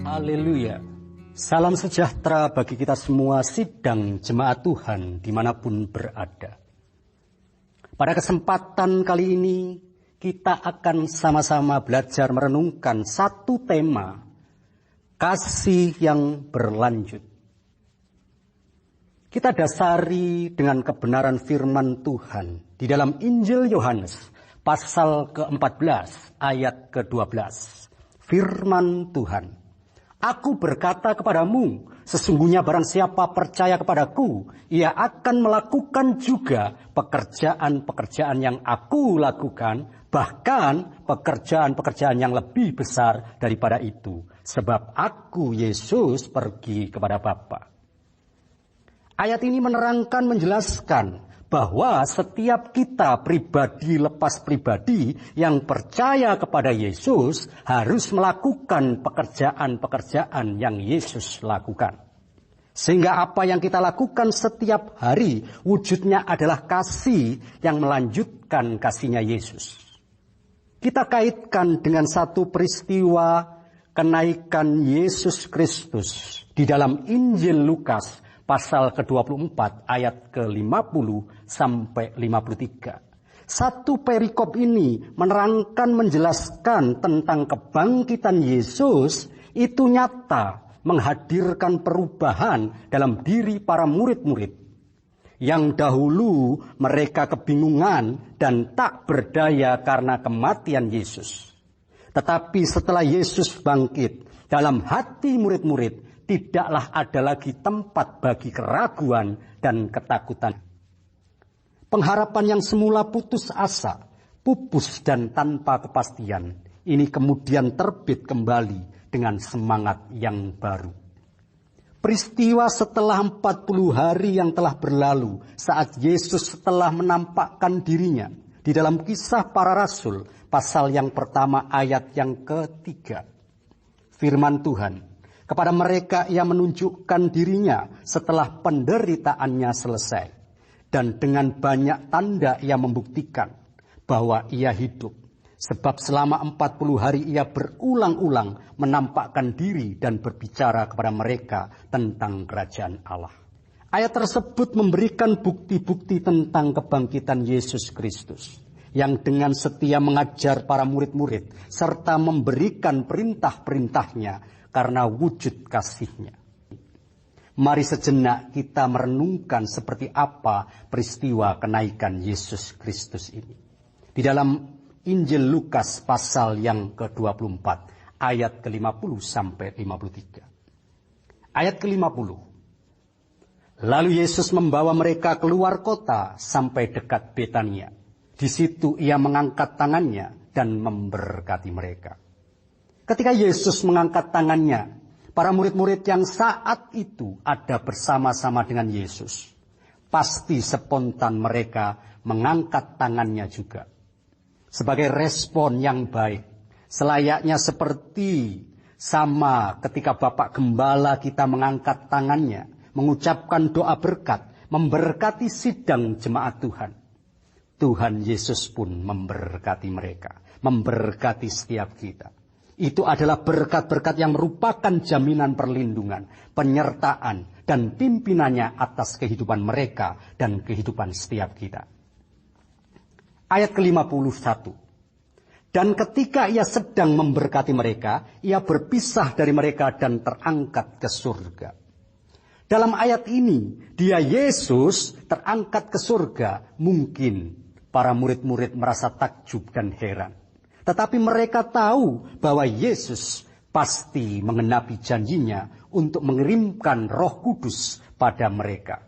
Haleluya. Salam sejahtera bagi kita semua sidang jemaat Tuhan dimanapun berada. Pada kesempatan kali ini kita akan sama-sama belajar merenungkan satu tema, kasih yang berlanjut. Kita dasari dengan kebenaran firman Tuhan di dalam Injil Yohanes pasal ke-14 ayat ke-12. Firman Tuhan. Aku berkata kepadamu, sesungguhnya barang siapa percaya kepadaku, ia akan melakukan juga pekerjaan-pekerjaan yang aku lakukan, bahkan pekerjaan-pekerjaan yang lebih besar daripada itu. Sebab aku, Yesus, pergi kepada Bapa. Ayat ini menerangkan, menjelaskan bahwa setiap kita pribadi lepas pribadi yang percaya kepada Yesus harus melakukan pekerjaan-pekerjaan yang Yesus lakukan. Sehingga apa yang kita lakukan setiap hari wujudnya adalah kasih yang melanjutkan kasihnya Yesus. Kita kaitkan dengan satu peristiwa kenaikan Yesus Kristus di dalam Injil Lukas pasal ke-24 ayat ke-50 sampai 53. Satu perikop ini menerangkan, menjelaskan tentang kebangkitan Yesus itu nyata menghadirkan perubahan dalam diri para murid-murid. Yang dahulu mereka kebingungan dan tak berdaya karena kematian Yesus. Tetapi setelah Yesus bangkit, dalam hati murid-murid tidaklah ada lagi tempat bagi keraguan dan ketakutan. Pengharapan yang semula putus asa, pupus dan tanpa kepastian, ini kemudian terbit kembali dengan semangat yang baru. Peristiwa setelah 40 hari yang telah berlalu, saat Yesus setelah menampakkan dirinya, di dalam Kisah Para Rasul, pasal yang pertama ayat yang ketiga. Firman Tuhan. Kepada mereka ia menunjukkan dirinya setelah penderitaannya selesai. Dan dengan banyak tanda ia membuktikan bahwa ia hidup. Sebab selama 40 hari ia berulang-ulang menampakkan diri dan berbicara kepada mereka tentang kerajaan Allah. Ayat tersebut memberikan bukti-bukti tentang kebangkitan Yesus Kristus. Yang dengan setia mengajar para murid-murid serta memberikan perintah-perintahnya karena wujud kasihnya. Mari sejenak kita merenungkan seperti apa peristiwa kenaikan Yesus Kristus ini. Di dalam Injil Lukas pasal yang ke-24 ayat ke-50 sampai 53. Ayat ke-50. Lalu Yesus membawa mereka keluar kota sampai dekat Betania. Di situ ia mengangkat tangannya dan memberkati mereka. Ketika Yesus mengangkat tangannya, para murid-murid yang saat itu ada bersama-sama dengan Yesus, pasti spontan mereka mengangkat tangannya juga. Sebagai respon yang baik, selayaknya seperti sama ketika Bapak Gembala kita mengangkat tangannya, mengucapkan doa berkat, memberkati sidang jemaat Tuhan. Tuhan Yesus pun memberkati mereka, memberkati setiap kita. Itu adalah berkat-berkat yang merupakan jaminan perlindungan, penyertaan, dan pimpinannya atas kehidupan mereka dan kehidupan setiap kita. Ayat ke-51. Dan ketika ia sedang memberkati mereka, ia berpisah dari mereka dan terangkat ke surga. Dalam ayat ini, dia Yesus terangkat ke surga. Mungkin para murid-murid merasa takjub dan heran. Tetapi mereka tahu bahwa Yesus pasti mengenapi janjinya untuk mengirimkan Roh Kudus pada mereka.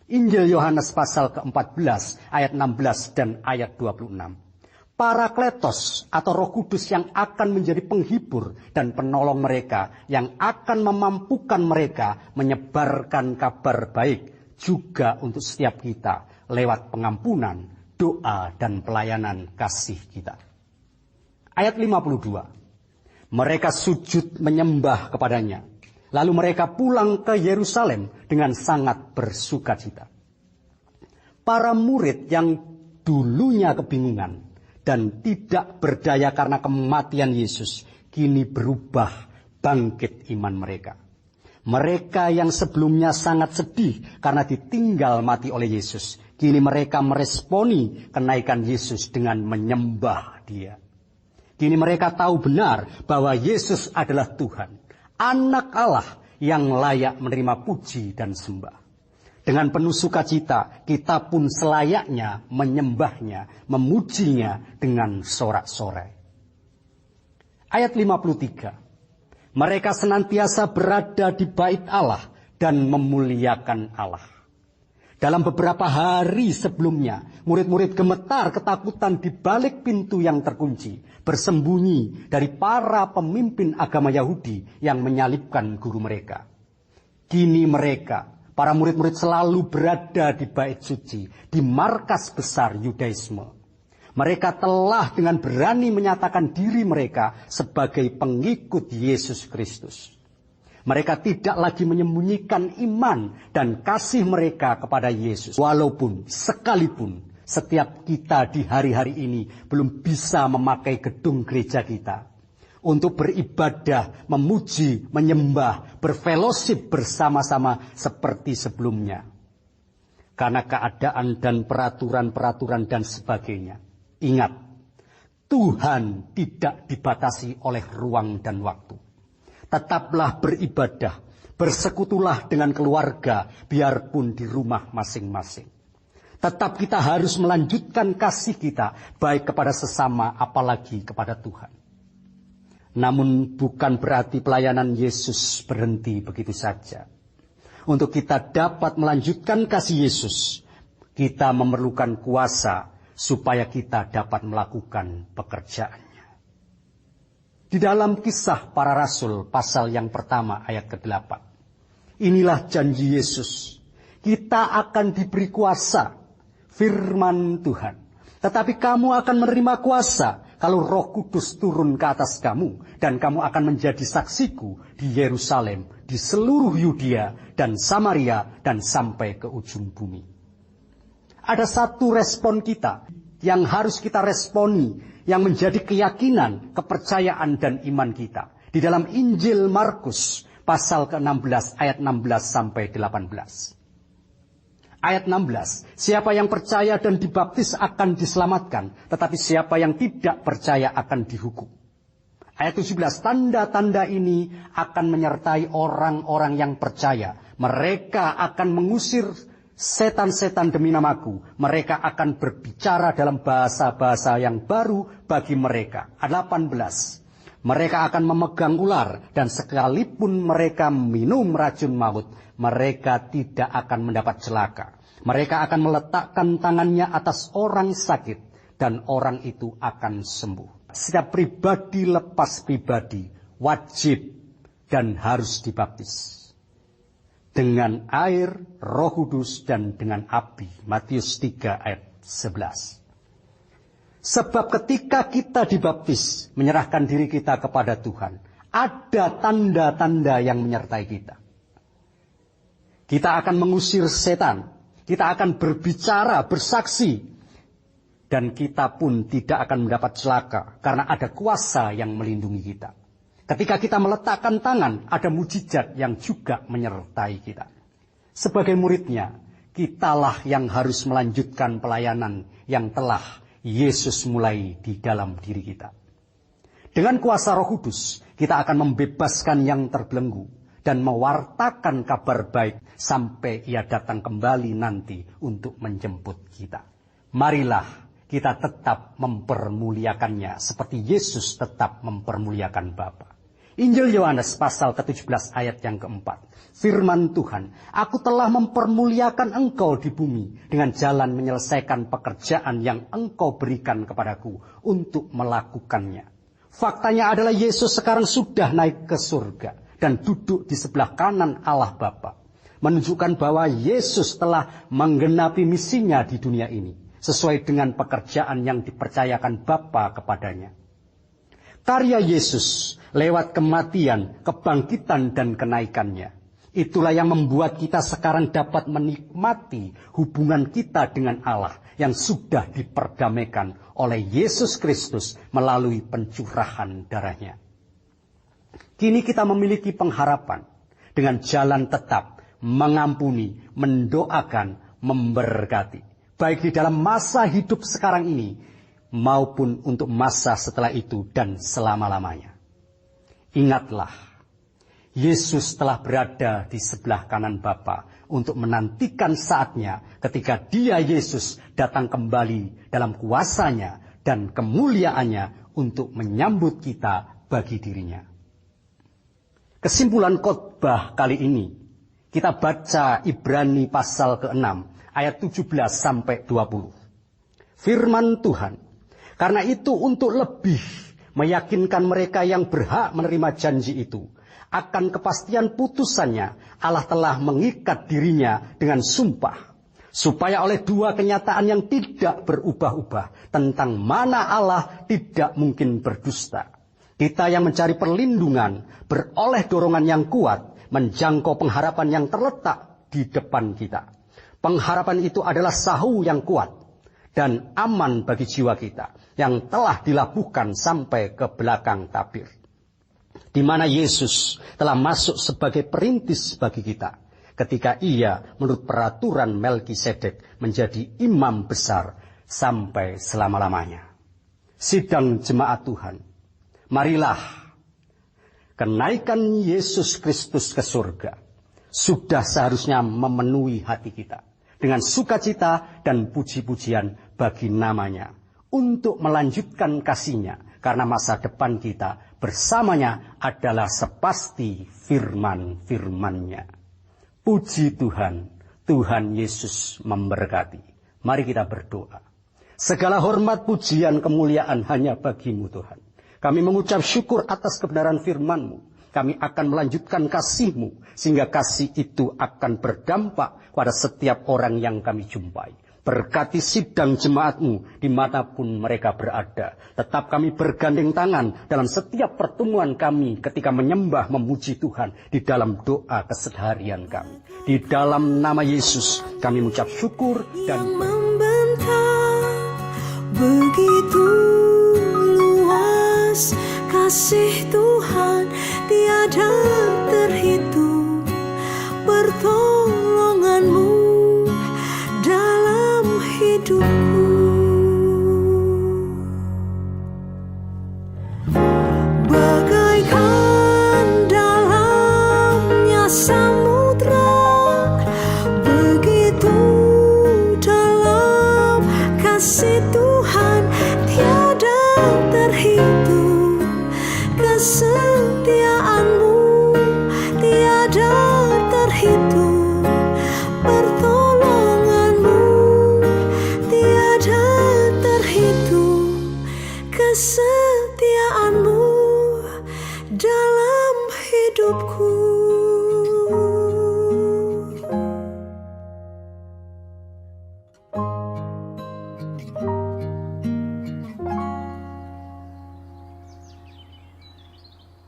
Injil Yohanes pasal ke-14 ayat 16 dan ayat 26. Parakletos atau Roh Kudus yang akan menjadi penghibur dan penolong mereka, yang akan memampukan mereka menyebarkan kabar baik juga untuk setiap kita lewat pengampunan, doa, dan pelayanan kasih kita. Ayat 52. Mereka sujud menyembah kepadanya. Lalu mereka pulang ke Yerusalem dengan sangat bersukacita. Para murid yang dulunya kebingungan dan tidak berdaya karena kematian Yesus, kini berubah bangkit iman mereka. Mereka yang sebelumnya sangat sedih karena ditinggal mati oleh Yesus, kini mereka meresponi kenaikan Yesus dengan menyembah Dia. Kini mereka tahu benar bahwa Yesus adalah Tuhan, Anak Allah yang layak menerima puji dan sembah. Dengan penuh sukacita, kita pun selayaknya menyembahnya, memujinya dengan sorak-sorai. Ayat 53. Mereka senantiasa berada di bait Allah dan memuliakan Allah. Dalam beberapa hari sebelumnya, murid-murid gemetar ketakutan di balik pintu yang terkunci, bersembunyi dari para pemimpin agama Yahudi yang menyalibkan guru mereka. Kini mereka, para murid-murid selalu berada di bait suci, di markas besar Yudaisme. Mereka telah dengan berani menyatakan diri mereka sebagai pengikut Yesus Kristus. Mereka tidak lagi menyembunyikan iman dan kasih mereka kepada Yesus. Walaupun, sekalipun, setiap kita di hari-hari ini belum bisa memakai gedung gereja kita untuk beribadah, memuji, menyembah, berfellowship bersama-sama seperti sebelumnya. Karena keadaan dan peraturan-peraturan dan sebagainya. Ingat, Tuhan tidak dibatasi oleh ruang dan waktu. Tetaplah beribadah, bersekutulah dengan keluarga, biarpun di rumah masing-masing. Tetap kita harus melanjutkan kasih kita, baik kepada sesama, apalagi kepada Tuhan. Namun bukan berarti pelayanan Yesus berhenti begitu saja. Untuk kita dapat melanjutkan kasih Yesus, kita memerlukan kuasa supaya kita dapat melakukan pekerjaan. Di dalam Kisah Para Rasul pasal yang pertama ayat ke-8. Inilah janji Yesus. Kita akan diberi kuasa, firman Tuhan. Tetapi kamu akan menerima kuasa kalau Roh Kudus turun ke atas kamu. Dan kamu akan menjadi saksiku di Yerusalem, di seluruh Yudea dan Samaria dan sampai ke ujung bumi. Ada satu respon kita yang harus kita responi, yang menjadi keyakinan, kepercayaan, dan iman kita. Di dalam Injil Markus, pasal ke-16, ayat 16 sampai 18. Ayat 16, siapa yang percaya dan dibaptis akan diselamatkan, tetapi siapa yang tidak percaya akan dihukum. Ayat 17, tanda-tanda ini akan menyertai orang-orang yang percaya. Mereka akan mengusir setan-setan demi namaku, mereka akan berbicara dalam bahasa-bahasa yang baru bagi mereka. 18. Mereka akan memegang ular, dan sekalipun mereka minum racun maut, mereka tidak akan mendapat celaka. Mereka akan meletakkan tangannya atas orang sakit, dan orang itu akan sembuh. Setiap pribadi lepas pribadi, wajib dan harus dibaptis. Dengan air, Roh Kudus, dan dengan api. Matius 3 ayat 11. Sebab ketika kita dibaptis, menyerahkan diri kita kepada Tuhan, ada tanda-tanda yang menyertai kita. Kita akan mengusir setan, kita akan berbicara, bersaksi, dan kita pun tidak akan mendapat celaka, karena ada kuasa yang melindungi kita. Ketika kita meletakkan tangan, ada mujizat yang juga menyertai kita. Sebagai muridnya, kitalah yang harus melanjutkan pelayanan yang telah Yesus mulai di dalam diri kita. Dengan kuasa Roh Kudus, kita akan membebaskan yang terbelenggu dan mewartakan kabar baik sampai Ia datang kembali nanti untuk menjemput kita. Marilah kita tetap mempermuliakannya seperti Yesus tetap mempermuliakan Bapa. Injil Yohanes pasal ke-17 ayat yang keempat. Firman Tuhan, aku telah mempermuliakan engkau di bumi dengan jalan menyelesaikan pekerjaan yang engkau berikan kepadaku untuk melakukannya. Faktanya adalah Yesus sekarang sudah naik ke surga dan duduk di sebelah kanan Allah Bapa, menunjukkan bahwa Yesus telah menggenapi misinya di dunia ini sesuai dengan pekerjaan yang dipercayakan Bapa kepadanya. Karya Yesus lewat kematian, kebangkitan, dan kenaikannya. Itulah yang membuat kita sekarang dapat menikmati hubungan kita dengan Allah yang sudah diperdamaikan oleh Yesus Kristus melalui pencurahan darahnya. Kini kita memiliki pengharapan dengan jalan tetap, mengampuni, mendoakan, memberkati. Baik di dalam masa hidup sekarang ini, maupun untuk masa setelah itu dan selama-lamanya. Ingatlah, Yesus telah berada di sebelah kanan Bapa untuk menantikan saatnya ketika Dia Yesus datang kembali dalam kuasanya dan kemuliaannya untuk menyambut kita bagi dirinya. Kesimpulan khotbah kali ini, kita baca Ibrani pasal ke-6 ayat 17 sampai 20. Firman Tuhan, karena itu untuk lebih meyakinkan mereka yang berhak menerima janji itu, akan kepastian putusannya, Allah telah mengikat dirinya dengan sumpah, supaya oleh dua kenyataan yang tidak berubah-ubah tentang mana Allah tidak mungkin berdusta, kita yang mencari perlindungan beroleh dorongan yang kuat menjangkau pengharapan yang terletak di depan kita. Pengharapan itu adalah sahu yang kuat dan aman bagi jiwa kita yang telah dilabuhkan sampai ke belakang tabir, di mana Yesus telah masuk sebagai perintis bagi kita ketika Ia menurut peraturan Melkisedek menjadi imam besar sampai selama-lamanya. Sidang jemaat Tuhan, marilah kenaikan Yesus Kristus ke surga sudah seharusnya memenuhi hati kita dengan sukacita dan puji-pujian bagi namanya, untuk melanjutkan kasih-Nya, karena masa depan kita bersamanya adalah sepasti firman-firman-Nya. Puji Tuhan, Tuhan Yesus memberkati. Mari kita berdoa. Segala hormat, pujian, kemuliaan hanya bagi-Mu Tuhan. Kami mengucap syukur atas kebenaran firman-Mu. Kami akan melanjutkan kasih-Mu, sehingga kasih itu akan berdampak pada setiap orang yang kami jumpai. Berkati sidang jemaat-Mu dimanapun mereka berada. Tetap kami bergandeng tangan dalam setiap pertemuan kami ketika menyembah memuji Tuhan di dalam doa keseharian kami. Di dalam nama Yesus kami mengucap syukur dan membentang begitu luas. Kasih Tuhan tiada terhitung, pertolongan-Mu dalam hidupku. Bagaikan dalamnya samudra, begitu dalam kasih Tuhan tiada terhitung. Kesetiaan-Mu tiada terhitung, pertolongan-Mu tiada terhitung. Kesetiaan-Mu dalam hidupku.